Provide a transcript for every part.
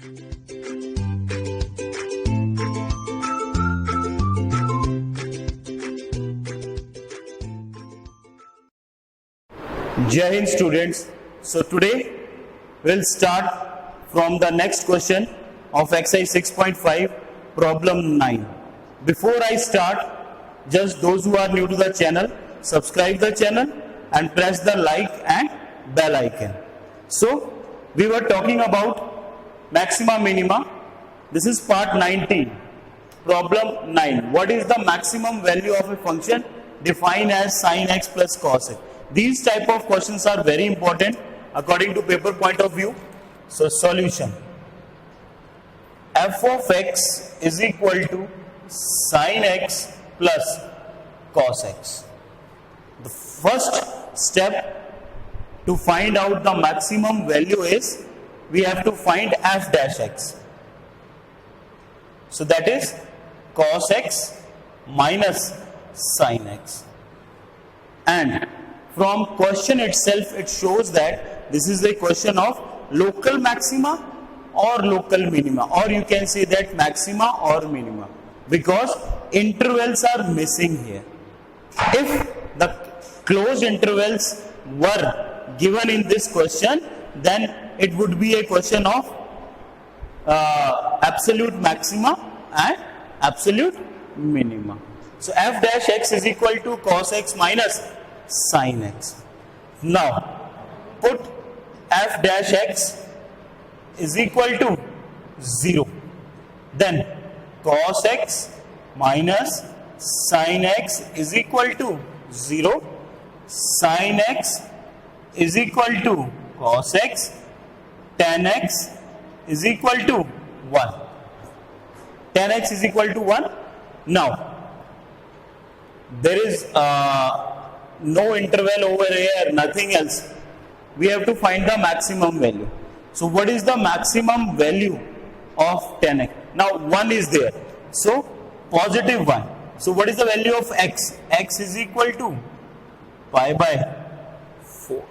Jai Hind students. So today we'll start from the next question of exercise 6.5 problem 9. Before I start, just those who are new to the channel, subscribe the channel and press the like and bell icon. So we were talking about maxima minima. This is part 19, problem 9. What is the maximum value of a function defined as sin x plus cos x? These type of questions are very important according to paper point of view. So solution: f of x is equal to sin x plus cos x. The first step to find out the maximum value is we have to find f dash x. So that is cos x minus sin x. And from question itself, it shows that this is a question of local maxima or local minima, or you can say that maxima or minima, because intervals are missing here. If the closed intervals were given in this question, then it would be a question of absolute maxima and absolute minima. So f dash x is equal to cos x minus sin x. Now put f dash x is equal to 0. Then cos x minus sin x is equal to 0. Sin x is equal to cos x. Tan x is equal to 1. Tan x is equal to 1. Now there is no interval over here, nothing else. We have to find the maximum value. So what is the maximum value of tan x? Now 1 is there, so positive 1. So what is the value of x? X is equal to pi by 4.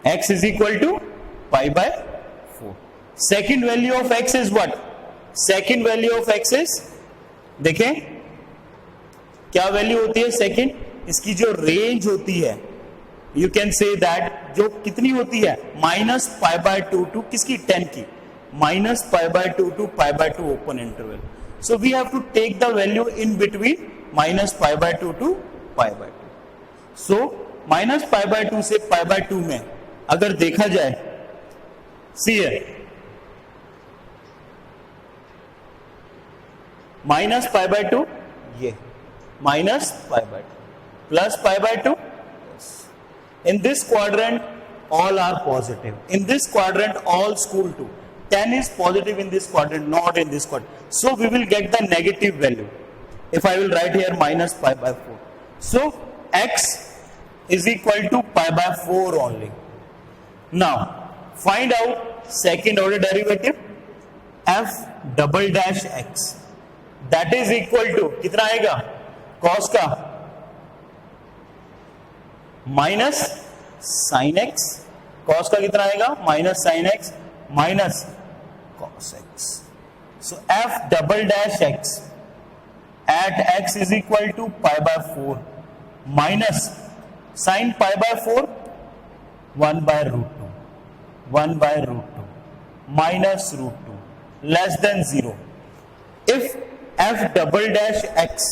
X is equal to pi by 4. Second value of x is what? Second value of x is, देखें क्या value होती है second? इसकी जो range होती है, you can say that, जो कितनी होती है, माइनस पाई बाय 2 टू किसकी? 10 की, minus pi by 2 to pi by 2 open interval. So we have to take the value in between minus pi by 2 to pi by 2. So minus pi by 2 से पाई by 2 में अगर देखा जाए, सी minus pi by 2, ये minus pi by 2 plus pi by 2. In this quadrant all are positive. In this quadrant all school 2. 10 is positive in this quadrant, not in this quadrant. So we will get the negative value. If I will write here minus pi by 4. So x is equal to pi by 4 only. Now find out second order derivative f double dash x. That is equal to कितना आएगा? cos का minus sine x. Cos का कितना आएगा? Minus sine x minus cos x. So f double dash x at x is equal to pi by 4 minus sine pi by 4 1 by root 2, 1 by root 2 minus root 2 less than 0. If f double dash x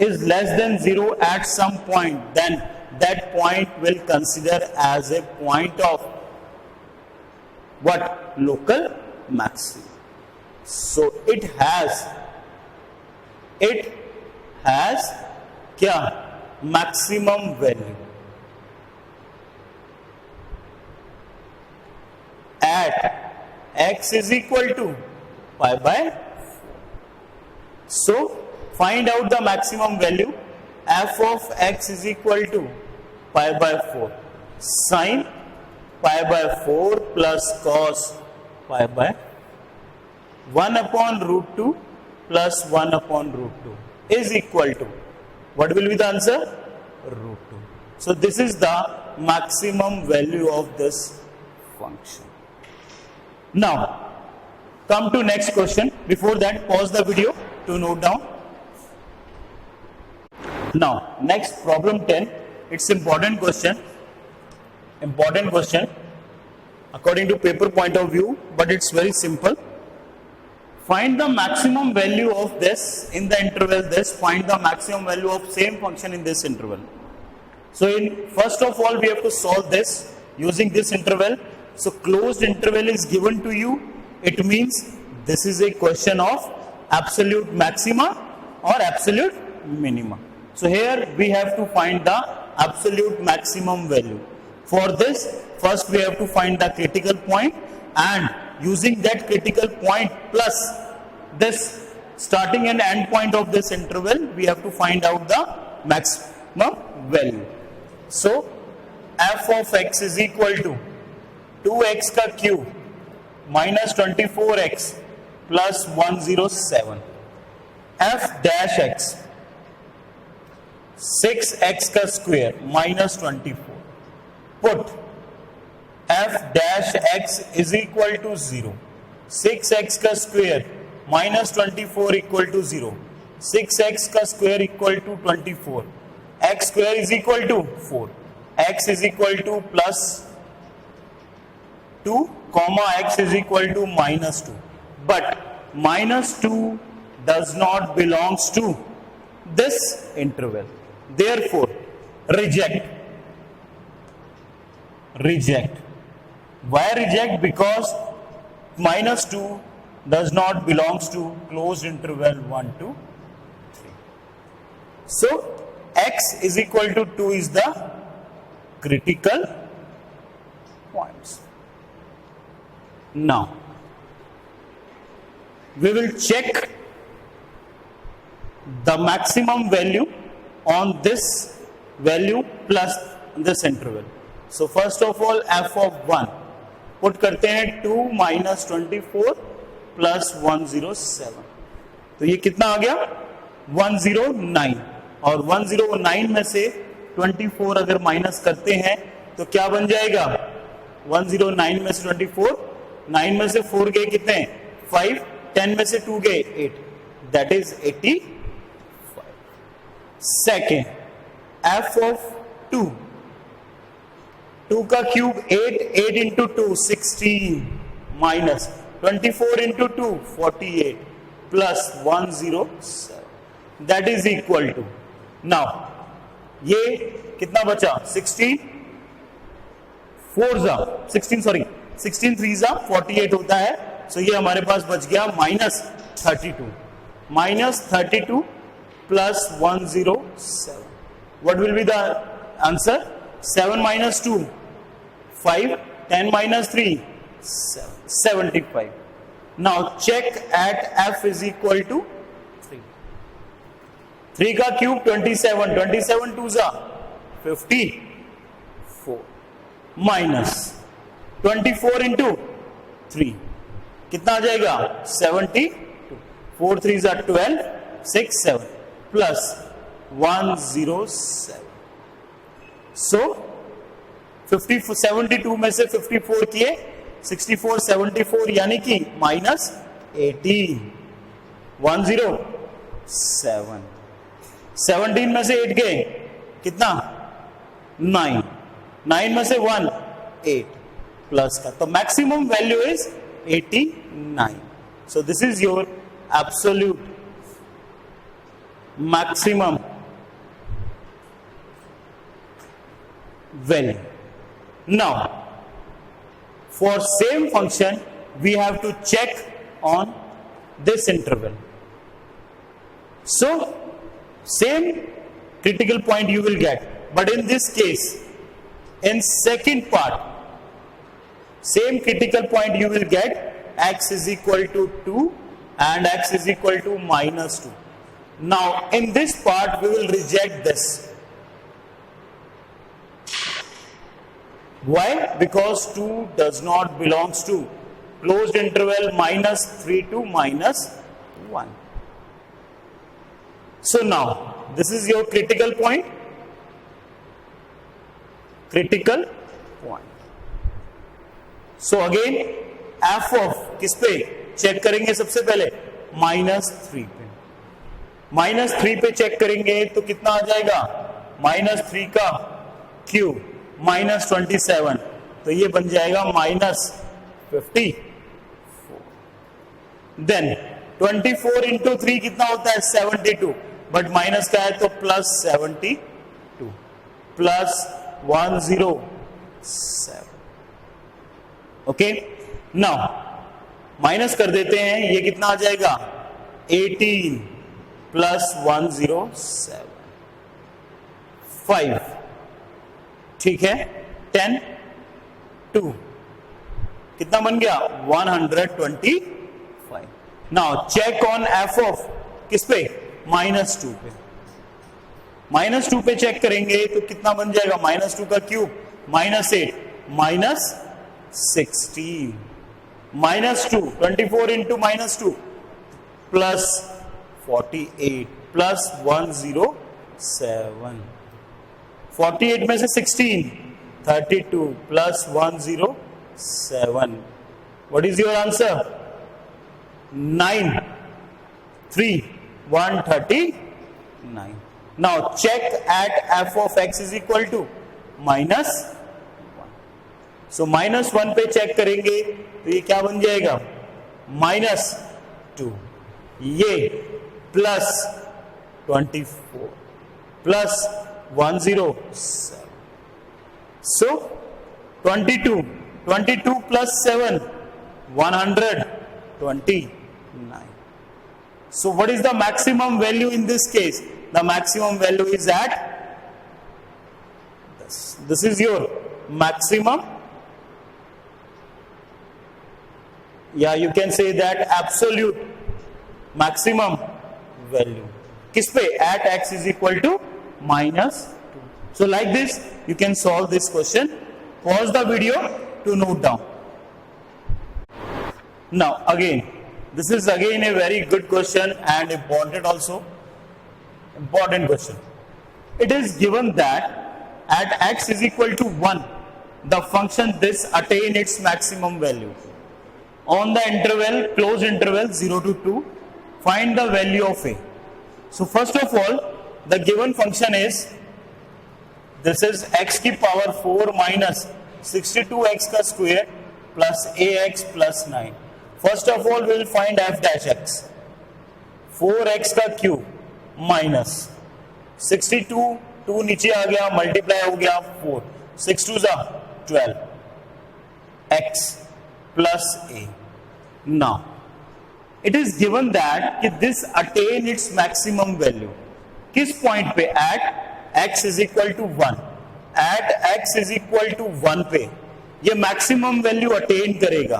is less than 0 at some point, then that point will consider as a point of what? Local maximum. So it has क्या? Maximum value at x is equal to pi by 4. So find out the maximum value. F of x is equal to pi by 4 sin pi by 4 plus cos pi by 1 upon root 2 plus 1 upon root 2 is equal to, what will be the answer? Root 2. So this is the maximum value of this function. Now, come to next question. Before that, pause the video to note down. Now, next problem 10. It's important question. Important question according to paper point of view, but it's very simple. Find the maximum value of this in the interval this. Find the maximum value of same function in this interval. So, first of all, we have to solve this using this interval. So, closed interval is given to you. It means this is a question of absolute maxima or absolute minima. So, here we have to find the absolute maximum value. For this, first we have to find the critical point, and using that critical point plus this starting and end point of this interval, we have to find out the maximum value. So, f of x is equal to 2x ka cube minus 24x plus 107. F dash x 6x ka square minus 24. Put f dash x is equal to 0. 6x ka square minus 24 equal to 0. 6x ka square equal to 24. X square is equal to 4. X is equal to plus 2 comma x is equal to minus 2. But minus 2 does not belongs to this interval. Therefore, reject. Reject. Why reject? Because minus 2 does not belongs to closed interval 1 to 3. So, x is equal to 2 is the critical points. Now, we will check the maximum value on this value plus this interval. So, first of all, f of 1 put करते हैं 2 minus 24 plus 107. तो ये कितना आ गया 109, और 109 में से 24 अगर माइनस करते हैं तो क्या बन जाएगा 109 में से 24, 9 में से 4 गए कितने 5, 10 में से 2 गए 8, that is 85. Second, f of 2, 2 का cube 8, 8 into 2 16 minus 24 into 2 48 plus 107, that is equal to, now ये कितना बचा 16 16 3 जा 48 होता है. सो ये हमारे पास बच गया minus 32 plus 107. What will be the answer? 7 minus 2 5, 10 minus 3 7, 75. Now check at f is equal to 3. 3 का क्यूब 27, 27 2 जा 54 minus 24 into 3 कितना आ जाएगा 72. 4 3 जा 12, 6 7 plus 107. So 72 में से 54 किए 64 74 यानी कि minus 18 107. 17 में से 8 गए कितना 9, 9 में से 1 8 प्लस का, तो maximum value is 89. So this is your absolute maximum value. Now, for same function, we have to check on this interval. So, same critical point you will get, but in this case, in second part, same critical point you will get x is equal to 2 and x is equal to minus 2. Now, in this part, we will reject this. Why? Because 2 does not belongs to closed interval minus 3 to minus 1. So now, this is your critical point. Critical point. So again, F of किस पे check करेंगे सबसे पहले, -3 पे। -3 पे check करेंगे तो कितना आ जाएगा, -3 का क्यूब -27, तो ये बन जाएगा -54। देन 24 इंटू 3 कितना होता है, 72, बट माइनस का है तो +72 +107। ओके, नाउ माइनस कर देते हैं, ये कितना आ जाएगा, 18 +107 5, ठीक है, 10 2 कितना बन गया, 125। Now check on f of किस पे, -2 पे। -2 पे चेक करेंगे तो कितना बन जाएगा, -2 का क्यूब -8 -16 -2 24 इंटू -2 +48 +107। 48 में से 16 32 +107। What is your answer, 9 3 139। Now check at f of x is equal to -1। So -1 पे चेक करेंगे तो ये क्या बन जाएगा, -2, ये +24 +107। सो 22 + 7 129। So what is the maximum value in this case? The maximum value is at this. This is your maximum. Yeah, you can say that absolute maximum value. किस पे? At x is equal to -2. So like this, you can solve this question. Pause the video to note down. Now again, this is again a very good question and important also. Important question. It is given that at x is equal to 1, the function this attain its maximum value. On the interval, closed interval 0 to 2, find the value of a. So first of all, the given function is, this is x की power 4 minus 62x का square plus ax plus 9. First of all, we will find f dash x. 4x का cube minus 62, 2 नीचे आ गया, multiply हो गया 4, 6 2 जा 12, x plus a. Now, it is given that कि this attain its maximum value. किस point पे? At x is equal to 1. At x is equal to 1 पे ये मैक्सिमम वैल्यू अटेन करेगा।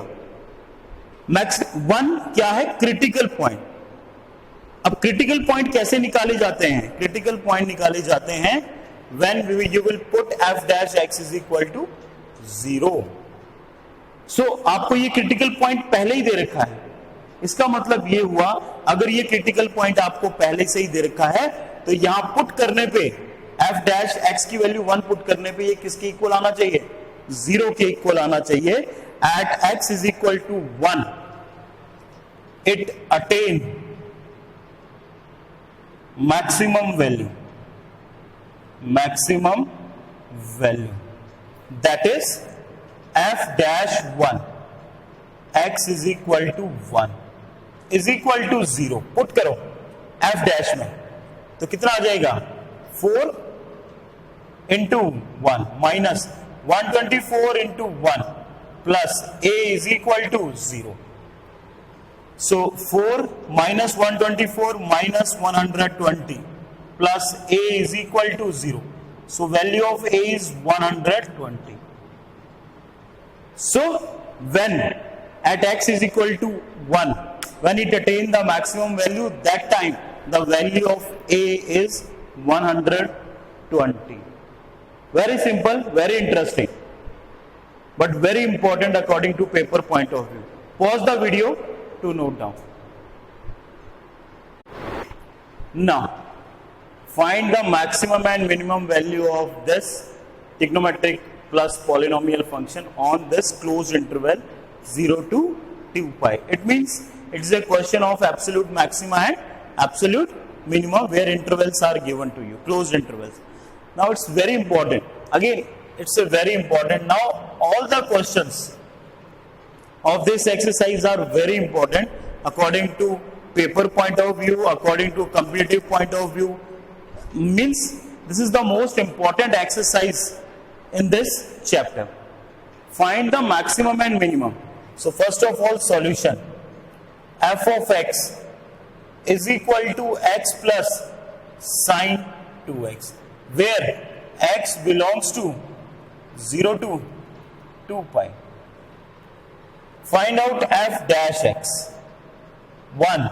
मैक्स 1 क्या है? Critical point. अब क्रिटिकल पॉइंट कैसे निकाले जाते हैं? क्रिटिकल पॉइंट निकाले जाते हैं when you will put f dash x is equal to 0. So आपको ये क्रिटिकल पॉइंट पहले ही दे रखा है। इसका मतलब ये हुआ, अगर ये क्रिटिकल पॉइंट आपको पहले से ही दे रखा है तो यहां पुट करने पे f dash x की वैल्यू 1 पुट करने पे ये किसके इक्वल आना चाहिए? 0 के इक्वल आना चाहिए। At x is equal to 1, it attain maximum value, that is f dash 1 x is equal to 1 is equal to 0. Put करो f dash में तो कितना आ जाएगा? 4 into 1 minus 124 into 1 plus a is equal to 0. So 4 minus 124 minus 120 plus a is equal to 0. So value of a is 120. So when at x is equal to 1, when it attain the maximum value, that time the value of a is 120. Very simple, very interesting, but very important according to paper point of view. Pause the video to note down. Now, find the maximum and minimum value of this trigonometric plus polynomial function on this closed interval 0 to 2 pi. It means it is a question of absolute maxima and absolute minimum where intervals are given to you, closed intervals. Now it's very important. Again, it's a very important. Now all the questions of this exercise are very important according to paper point of view, according to competitive point of view. Means this is the most important exercise in this chapter. Find the maximum and minimum. So first of all, solution. F of x is equal to x plus sine 2x, where x belongs to 0 to 2 pi. Find out f dash x. 1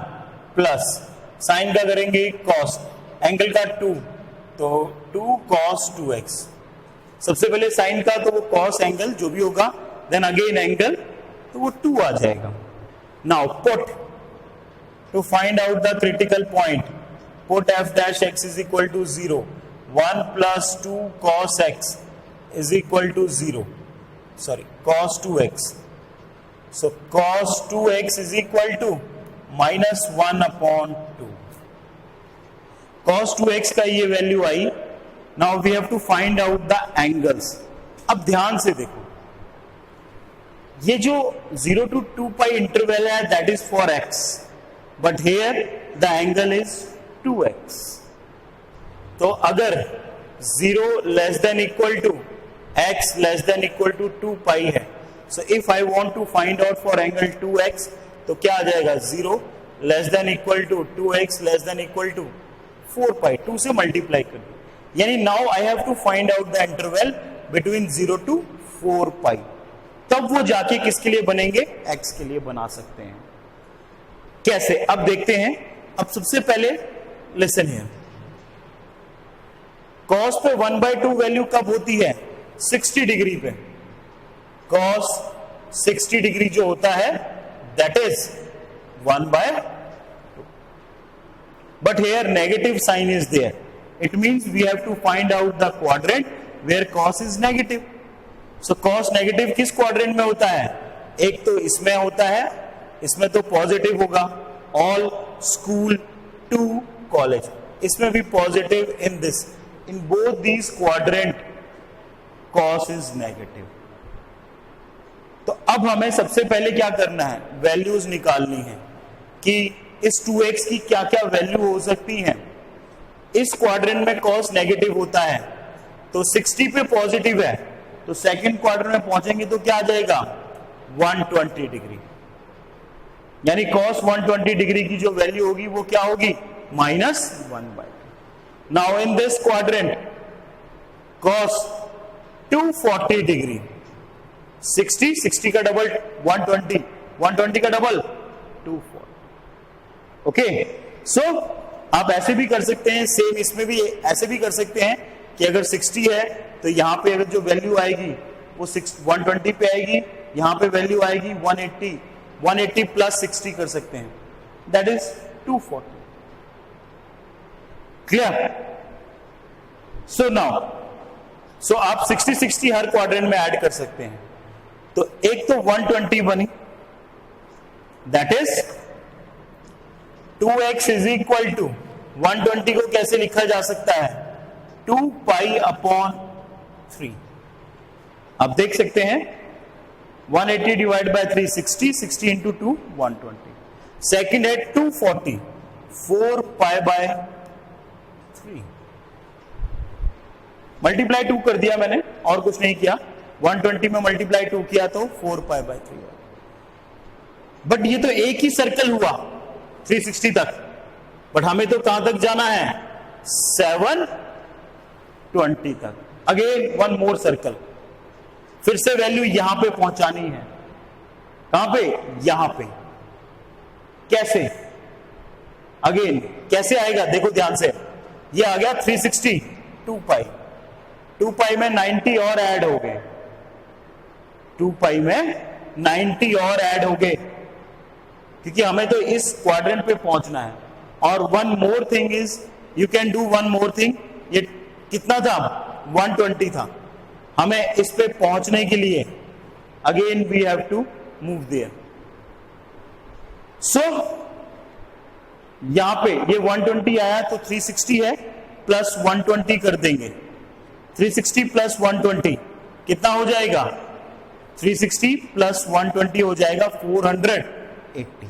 plus sign का करेंगे cos, angle का 2, तो 2 cos 2x. सबसे पहले sign का तो वो cos angle जो भी होगा, देन अगेन एंगल, तो वो 2 आ जाएगा. Now put to find out the critical point, put f dash x is equal to 0. 1 plus 2 cos x is equal to 0. Sorry, cos 2x. So cos 2x is equal to minus 1 upon 2. Cos 2x का ये value आई. Now we have to find out the angles. अब ध्यान से देखो, ये जो 0 to 2 pi interval है that is for x, but here the angle is 2x. तो अगर 0 less than equal to x less than equal to 2 pi है, so if I want to find out for angle 2x, तो क्या आ जाएगा? 0 less than equal to 2x less than equal to 4 pi. 2 से multiply कर दो, यानी now I have to find out the interval between 0 to 4 pi. तब वो जाके किसके लिए बनेंगे? x के लिए बना सकते हैं. कैसे? अब देखते हैं. अब सबसे पहले लिसन हियर, cos पे 1/2 वैल्यू कब होती है? 60 डिग्री पे. cos 60 डिग्री जो होता है that is 1/2. But here negative sign is there. It means we have to find out the quadrant where cos is negative. So cos negative किस quadrant में होता है? एक तो इसमें होता है, इसमें तो पॉजिटिव होगा. All school to college, इसमें भी positive. in this, in both these quadrant cos is negative. तो अब हमें सबसे पहले क्या करना है? वैल्यूज निकालनी है कि इस 2x की क्या क्या वैल्यू हो सकती है. इस क्वाड्रेंट में cos नेगेटिव होता है, तो 60 पे पॉजिटिव है, तो सेकंड क्वाड्रेंट में पहुंचेंगे तो क्या आ जाएगा? 120 डिग्री. यानी cos 120 डिग्री की जो वैल्यू होगी वो क्या होगी? -1/2. Now in this quadrant cos 240 degree. 60 का डबल 120 का डबल 240. ओके, सो आप ऐसे भी कर सकते हैं, सेम इसमें भी ऐसे भी कर सकते हैं कि अगर 60 है तो यहां पे अगर जो वैल्यू आएगी वो 120 पे आएगी, यहां पे वैल्यू आएगी 180 प्लस 60 कर सकते हैं, that is 240. Clear? So now, so आप 60 हर क्वाड्रेंट में ऐड कर सकते हैं. तो एक तो 120 बनी, that is 2x is equal to 120 को कैसे लिखा जा सकता है? 2 pi अपॉन 3. अब देख सकते हैं 180 डिवाइड बाय 3 60 इंटू 2 120. सेकेंड है 240 4 pi बाय 3. मल्टीप्लाई 2 कर दिया मैंने और कुछ नहीं किया. 120 में मल्टीप्लाई 2 किया तो 4 pi बाय 3. बट ये तो एक ही सर्कल हुआ 360 तक, बट हमें तो कहां तक जाना है? 720 तक. अगेन वन मोर सर्कल, फिर से वैल्यू यहां पे पहुंचानी है. कहां पे? यहां पे. कैसे? अगेन कैसे आएगा? देखो ध्यान से, ये आ गया 360 2 pi. 2 pi में 90 और ऐड हो गए. 2 pi में 90 और ऐड हो गए, क्योंकि हमें तो इस क्वाड्रेंट पे पहुंचना है. और one more thing is, you can do one more thing. ये कितना था? 120 था. हमें इस पे पहुंचने के लिए again we have to move there. So यहां पे ये 120 आया तो 360 है प्लस 120 कर देंगे. 360 प्लस 120 कितना हो जाएगा? 360 प्लस 120 हो जाएगा 480.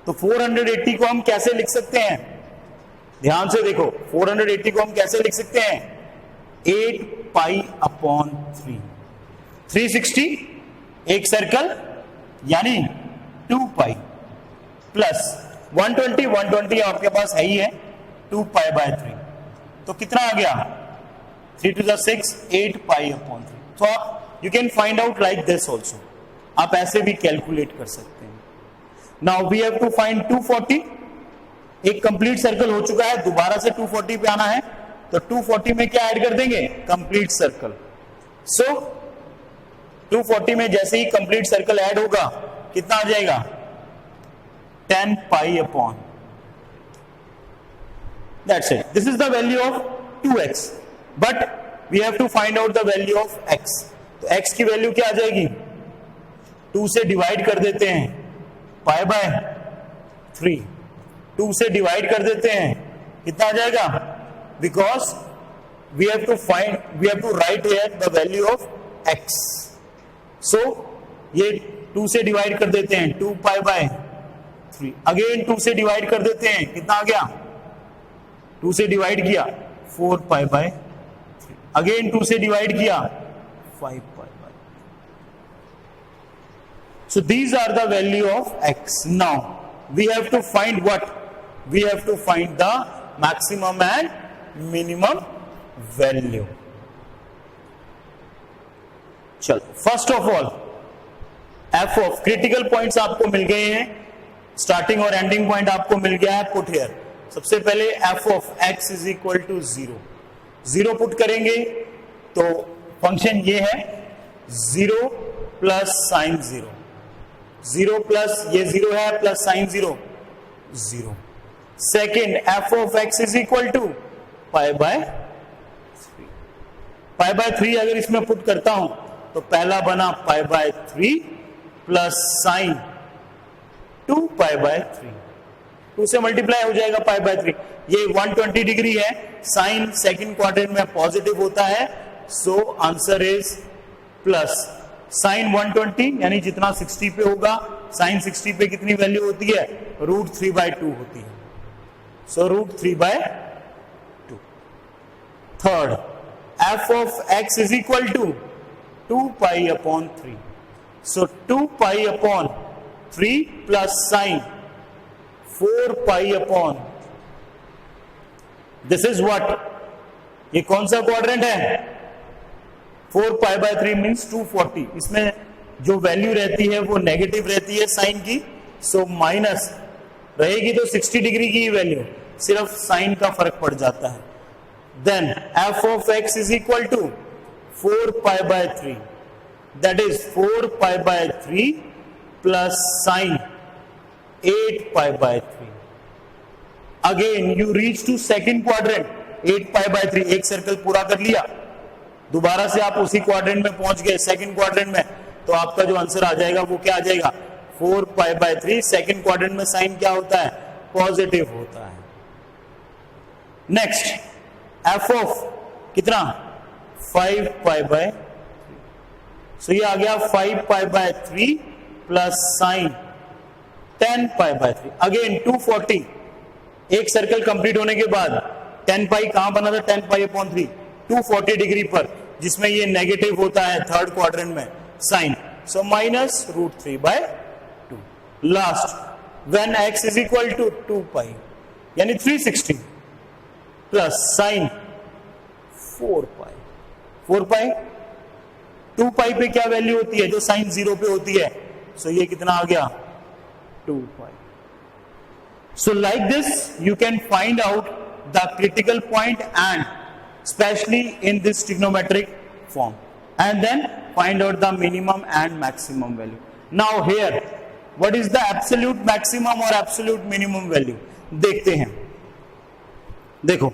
तो 480 को हम कैसे लिख सकते हैं? ध्यान से देखो, 480 को हम कैसे लिख सकते हैं? 8 पाई अपॉन 3. 360 एक सर्कल यानी 2 पाई प्लस 120 आपके पास है ही है 2 पाई बाय 3. तो कितना आ गया? 3 to the 6 8 pi upon 3. So you can find out like this also. आप ऐसे भी कैलकुलेट कर सकते हैं. Now we have to find 240. एक कंप्लीट सर्कल हो चुका है, दोबारा से 240 पे आना है. तो 240 में क्या ऐड कर देंगे? Complete circle. सो 240 में जैसे ही कंप्लीट सर्कल ऐड होगा कितना आ जाएगा? 10 pi upon. That's it. This is the value of 2x. But we have to find out the value of x. तो x की वैल्यू क्या आ जाएगी? 2 से डिवाइड कर देते हैं पाई बाय 3. 2 से डिवाइड कर देते हैं कितना आ जाएगा? Because we have to write here the value of x. So ये 2 से डिवाइड कर देते हैं 2 पाई बाय 3. अगेन 2 से डिवाइड कर देते हैं कितना आ गया? 2 से डिवाइड किया 4 पाई बाय 3. अगेन 2 से डिवाइड किया 5 pi by. So these are the value of x. Now we have to find what? We have to find the maximum and minimum value. चलो, first of all F of critical points आपको मिल गए हैं, starting और ending point आपको मिल गया है. Put here. सबसे पहले f of x is equal to 0. 0 put करेंगे तो फंक्शन ये है 0 प्लस साइन 0. 0 प्लस ये 0 है plus sine 0 0. Second f of x is equal to pi by 3. Pi by 3 अगर इसमें पुट करता हूं तो पहला बना pi by 3 plus sine 2 pi by 3. 2 से मल्टीप्लाई हो जाएगा पाई बाय 3. ये 120 डिग्री है. साइन सेकंड क्वाड्रेंट में पॉजिटिव होता है. So answer is plus sign 120 यानी जितना 60 पे होगा, साइन 60 पे कितनी वैल्यू होती है? √3/2 होती है. So √3/2. Third f of x is equal to 2 pi upon 3. So 2 pi upon 3 plus sine 4 pi upon. This is what? ये कौन सा क्वाड्रेंट है? 4 पाई बाय 3 मीन्स 240. इसमें जो वैल्यू रहती है वो नेगेटिव रहती है साइन की. सो माइनस रहेगी तो 60 डिग्री की वैल्यू, सिर्फ साइन का फर्क पड़ जाता है. Then f of x is equal to 4 pi by 3. That is 4 pi by 3 plus sine 8 pi by 3. Again you reach to second quadrant. 8 pi by 3 एक सर्कल पूरा कर लिया, दोबारा से आप उसी क्वाड्रेंट में पहुंच गए, सेकंड क्वाड्रेंट में. तो आपका जो आंसर आ जाएगा वो क्या आ जाएगा? 4 पाई बाय 3. सेकंड क्वाड्रेंट में साइन क्या होता है? पॉजिटिव होता है. नेक्स्ट एफ ऑफ कितना? 5 पाई बाय 3. सो ये आ गया 5 पाई by 3 plus sign 10 pi by 3. Again 240. एक सर्कल कंप्लीट होने के बाद 10 पाई कहां बना था? 10 पाई अपॉन 3 240 डिग्री पर, जिसमें ये नेगेटिव होता है थर्ड क्वाड्रेंट में sine. So minus √3/2. Last when x is equal to 2 pi यानी 360 प्लस साइन 4 पाई. 4 पाई 2 पाई पे क्या वैल्यू होती है? जो साइन 0 पे होती है. सो ये कितना आ गया? 2 pi. So like this you can find out the critical point and especially in this trigonometric form, and then find out the minimum and maximum value. Now here what is the absolute maximum or absolute minimum value? देखते हैं. देखो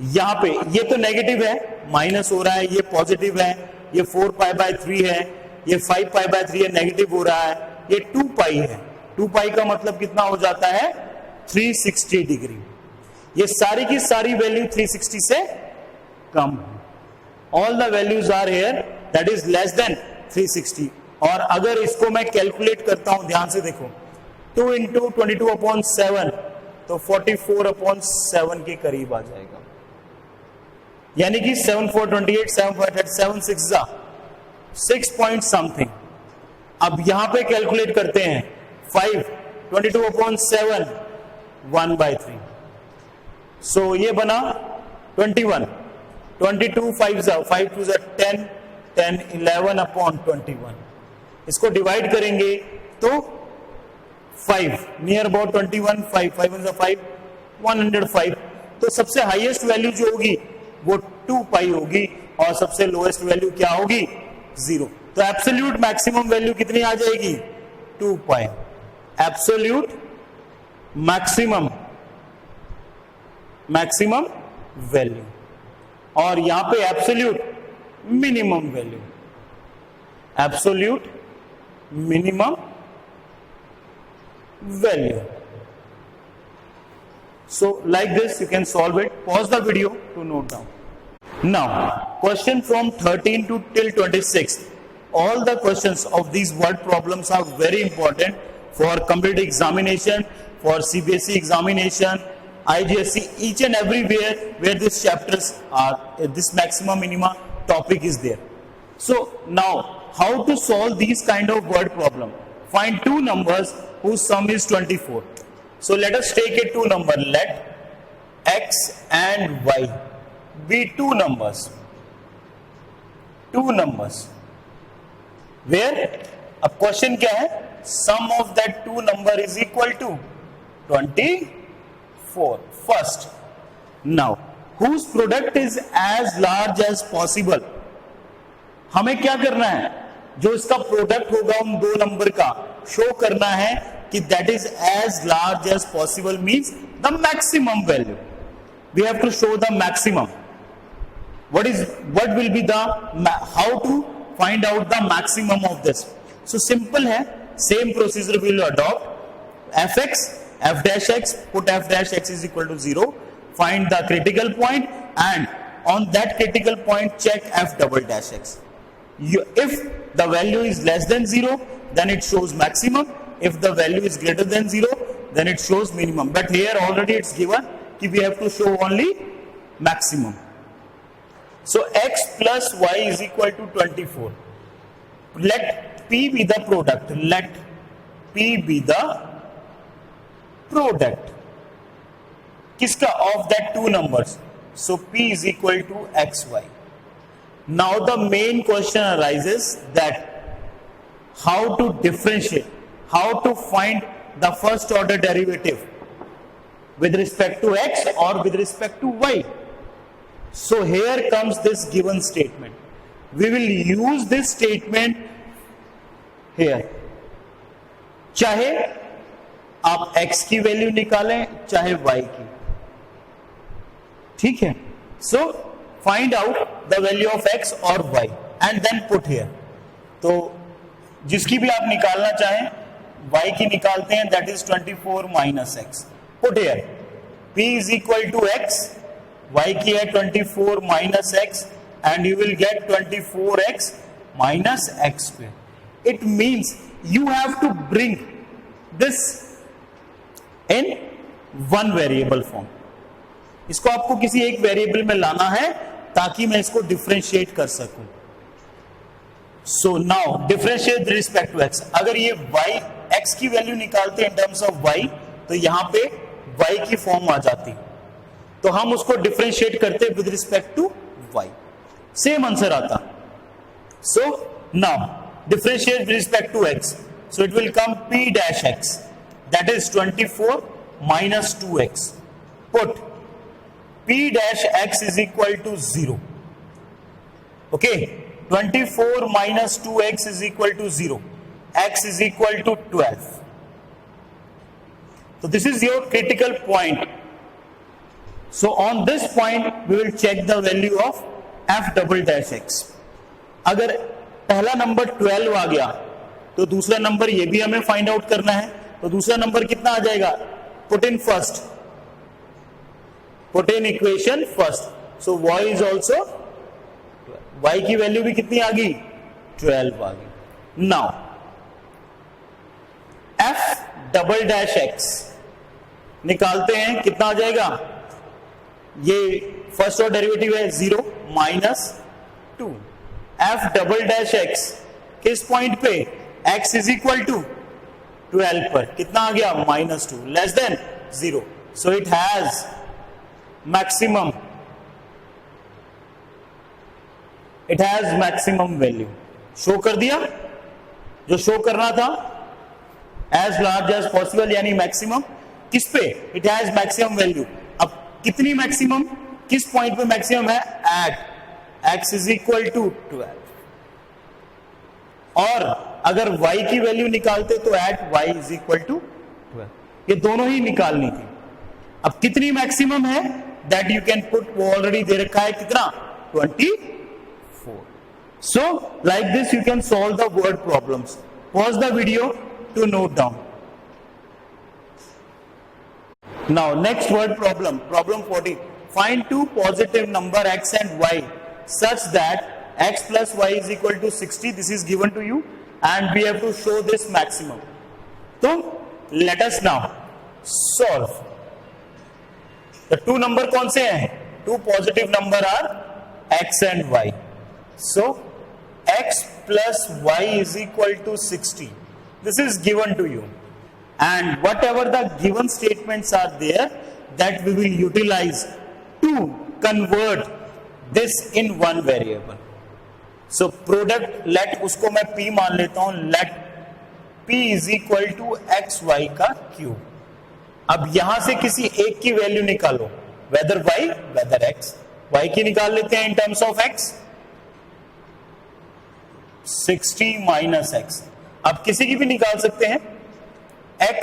यहां पे ये तो negative है, minus हो रहा है, ये पॉजिटिव है, ये 4 पाई बाय 3 है, ये 5 पाई बाय 3 है, नेगेटिव हो रहा है, ये 2 पाई है, 2 पाई का मतलब कितना हो जाता है 360 डिग्री। ये सारी की सारी वैल्यू 360 से कम है, all the values are here that is less than 360। और अगर इसको मैं कैलकुलेट करता हूं, ध्यान से देखो, 2 इंटू 22/7 तो 44/7 के करीब आ जाएगा, यानी कि 7 4 28 7 5 7 6 जा 6 पॉइंट समथिंग। अब यहां पे कैलकुलेट करते हैं, 5 22/7 1/3, सो ये बना 21, 22 5 जा 5 2 जा 10 10 11/21। इसको डिवाइड करेंगे तो 5 नियर अबाउट 21, 5 5 1 5 105। तो सबसे हाईएस्ट वैल्यू जो होगी वो 2 पाई होगी और सबसे लोएस्ट वैल्यू क्या होगी 0। तो एब्सोल्यूट मैक्सिमम वैल्यू कितनी आ जाएगी 2 पाई, एब्सोल्यूट मैक्सिमम वैल्यू, और यहां पे absolute minimum value, absolute minimum value. So like this you can solve it. Pause the video to note down. Now question from 13 to till 26, all the questions of these word problems are very important for competitive examination, for CBSE examination, IGSE, each and everywhere where these chapters are, this maximum minima topic is there. So now how to solve these kind of word problem? Find two numbers whose sum is 24. So let us take a two number. Let x and y be two numbers. Where a question क्या है? Sum of that two number is equal to 24. First, now whose product is as large as possible? हमें क्या करना है? जो इसका product होगा उन दो नंबर का शो करना है कि that is as large as possible, means the maximum value. We have to show the maximum. What will be the, how to find out the maximum of this? So simple है, same procedure will adopt. F x f dash x, put f dash x is equal to 0, find the critical point and on that critical point check f double dash x. If the value is less than 0, then it shows maximum. If the value is greater than 0, then it shows minimum. But here already it's given that we have to show only maximum. So x plus y is equal to 24. Let P be the product. Let P be the product. किसका? Of that two numbers. So P is equal to xy. Now the main question arises that how to differentiate, how to find the first order derivative with respect to x or with respect to y. So here comes this given statement. We will use this statement here. चाहे आप x की value निकालें चाहे y की, ठीक है? So find out the value of x or y and then put here. तो जिसकी भी आप निकालना चाहें, y की निकालते हैं, that is 24 minus x. Put here p is equal to x, y की है 24 minus x and you will get 24x minus x square. It means you have to bring this in one variable form. इसको आपको किसी एक variable में लाना है ताकि मैं इसको डिफरेंशिएट कर सकूं। So now differentiate with respect to x. अगर ये y x की वैल्यू निकालते हैं इन टर्म्स ऑफ y, तो यहां पे y की फॉर्म आ जाती, तो हम उसको डिफरेंशिएट करते with respect to y, same answer आता। So now differentiate with respect to x, so it will come p dash x, that is 24 minus 2x. Put p dash x is equal to 0. Okay, 24 minus 2x is equal to 0. X is equal to 12. So this is your critical point. So on this point we will check the value of f double dash x. अगर पहला number 12 आ गया, तो दूसरा number ये भी हमें find out करना है। तो दूसरा नंबर कितना आ जाएगा? Put in first, put in equation first. So y is also, y की वैल्यू भी कितनी आ गई? 12 आ गई। Now f double dash x निकालते हैं, कितना आ जाएगा? ये फर्स्ट ऑर्डर डेरिवेटिव है 0 minus 2। f double dash x किस पॉइंट पे? x इज इक्वल टू 12 पर कितना आ गया? -2 less than 0। So it has maximum, it has maximum value. Show कर दिया जो शो करना था, एज लार्ज एज पॉसिबल, यानी मैक्सिमम किस पे? It has maximum value. अब कितनी मैक्सिमम, किस पॉइंट पे मैक्सिमम है? At x is equal to 12। और अगर y की वैल्यू निकालते तो at y is equal to 12। ये दोनों ही निकालनी थी। अब कितनी मैक्सिमम है दैट यू कैन पुट, वो ऑलरेडी दे रखा है, कितना? 24। So like this you can solve the word problems. Pause the video to note down. Now next word problem, problem 40। Find two positive number x and y such that x plus y is equal to 60. This is given to you and we have to show this maximum. So let us now solve. The two number कौन से हैं? Two positive number are x and y. So x plus y is equal to 60. This is given to you, and whatever the given statements are there, that we will utilize to convert this in one variable. So product, let उसको मैं p मान लेता हूं, let p is equal to xy का cube. अब यहां से किसी एक की वैल्यू निकालो, whether y whether x। y की निकाल लेते हैं in terms of x, 60 minus x। अब किसी की भी निकाल सकते हैं, x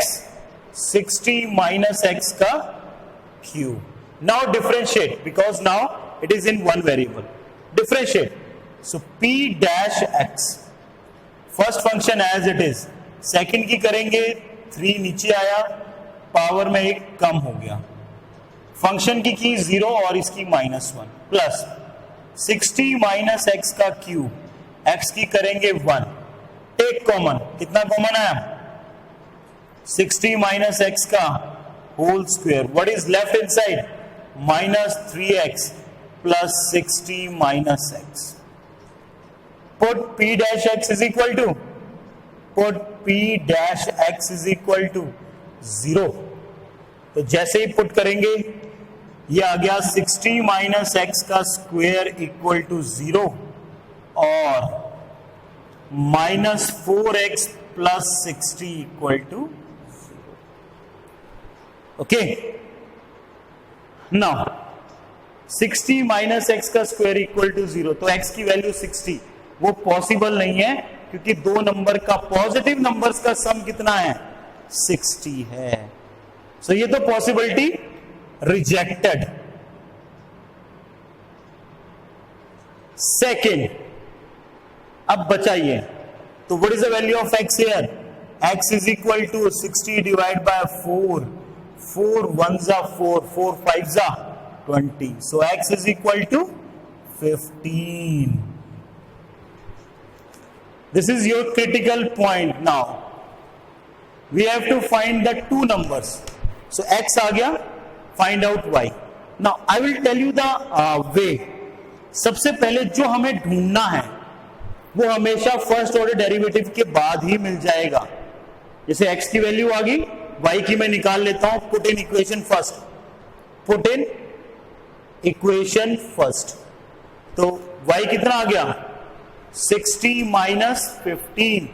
60 माइनस x का cube. Now differentiate, because now it is in one variable. Differentiate. So p dash x, first function as it is, second की करेंगे 3 नीचे आया, पावर में एक कम हो गया, फंक्शन की 0 और इसकी -1 प्लस 60 माइनस x का क्यूब, x की करेंगे 1, टेक कॉमन, कितना कॉमन आया? 60 माइनस x का whole square. What is left inside? -3x plus 60 minus x. Put p dash x is equal to, put p dash x is equal to 0. तो जैसे ही put करेंगे ये आ गया 60 माइनस x का स्क्वायर इक्वल टू 0 और -4x plus 60 equal to 0. Okay, now 60 minus x का square equal to 0, तो x की वैल्यू 60, वो पॉसिबल नहीं है क्योंकि दो नंबर का, पॉजिटिव नंबर्स का सम कितना है? 60 है। सो ये तो पॉसिबिलिटी रिजेक्टेड। सेकेंड, अब बचाइए, तो what is the value of x here? x is equal to 60 divide by 4, 4 1s are 4, 4 5s are 20. So x is equal to 15. This is your critical point. Now we have to find the two numbers. So x आ गया, find out y. Now I will tell you the way. सबसे पहले जो हमें ढूंढना है वो हमेशा first order derivative के बाद ही मिल जाएगा। जैसे x की वैल्यू आ गई, y की मैं निकाल लेता हूं, put in equation first, put in equation first. तो y कितना आ गया? 60 माइनस 15,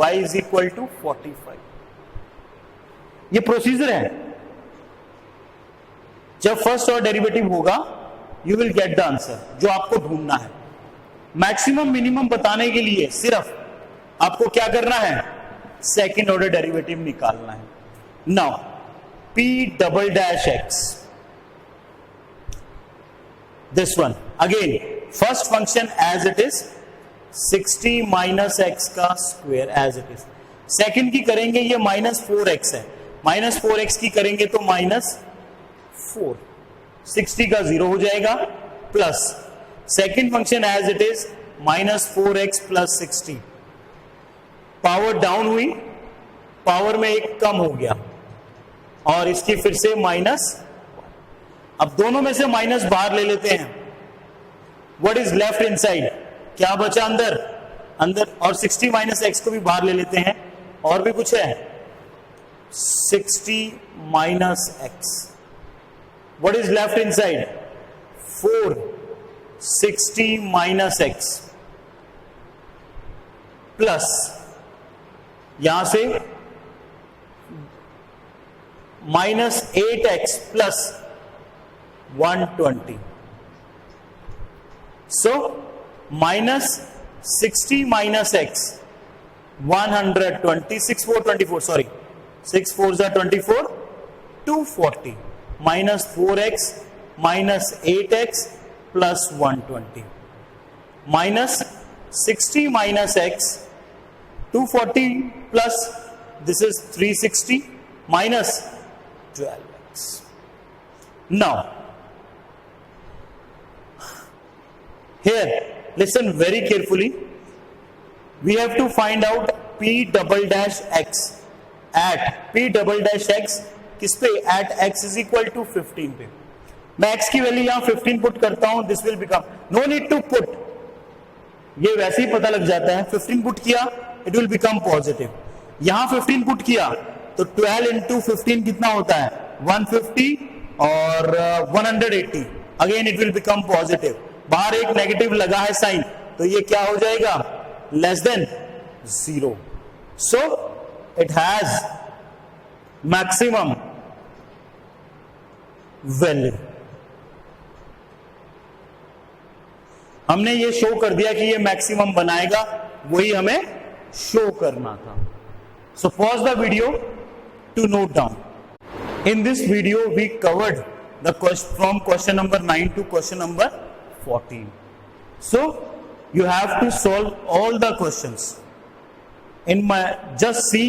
y इज इक्वल टू 45। ये प्रोसीजर है, जब फर्स्ट ऑर्डर डेरिवेटिव होगा you will get the answer जो आपको ढूंढना है। मैक्सिमम मिनिमम बताने के लिए सिर्फ आपको क्या करना है? सेकेंड ऑर्डर डेरिवेटिव निकालना है। Now p double dash x, this one again, first function as it is, 60 minus x का square as it is. Second की करेंगे, ये माइनस 4x है, माइनस 4x की करेंगे तो माइनस 4, 60 का 0 हो जाएगा, plus second function as it is minus 4x plus 60, power down हुई, पावर में एक कम हो गया, और इसकी फिर से माइनस। अब दोनों में से माइनस बाहर ले लेते हैं, व्हाट इज लेफ्ट इनसाइड, क्या बचा अंदर, अंदर, और 60 माइनस एक्स को भी बाहर ले लेते हैं, और भी कुछ है 60 minus x, what is left inside 4, 60 minus x plus यहां से minus 8x plus 120, so minus 60 minus x 120, 6 4 24, sorry, 6 4s are 24, 240 minus 4x minus 8x plus 120 minus 60 minus x 240 plus this is 360 minus 12x. Now here listen very carefully, we have to find out p double dash x at p double dash x किस पे, at x is equal to 15 पे। मैं x की value यहां 15 put करता हूं, this will become, no need to put, ये वैसे ही पता लग जाता है, 15 पुट किया इट विल बिकम पॉजिटिव, यहां 15 पुट किया तो 12 इंटू 15 कितना होता है 150 और 180, again it will become positive, बाहर एक नेगेटिव लगा है साइन, तो ये क्या हो जाएगा less than 0, so it has maximum value. हमने ये शो कर दिया कि ये मैक्सिमम बनाएगा, वही हमें शो करना था। सो pause the video to note down. In this video we covered the from question number 9 to question number 14. So you have to solve all the questions. In my, just see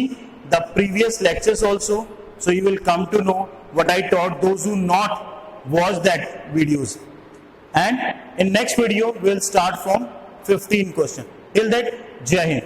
the previous lectures also, so you will come to know what I taught, those who not watch that videos. And in next video we will start from 15 question. Till that, Jai Hind.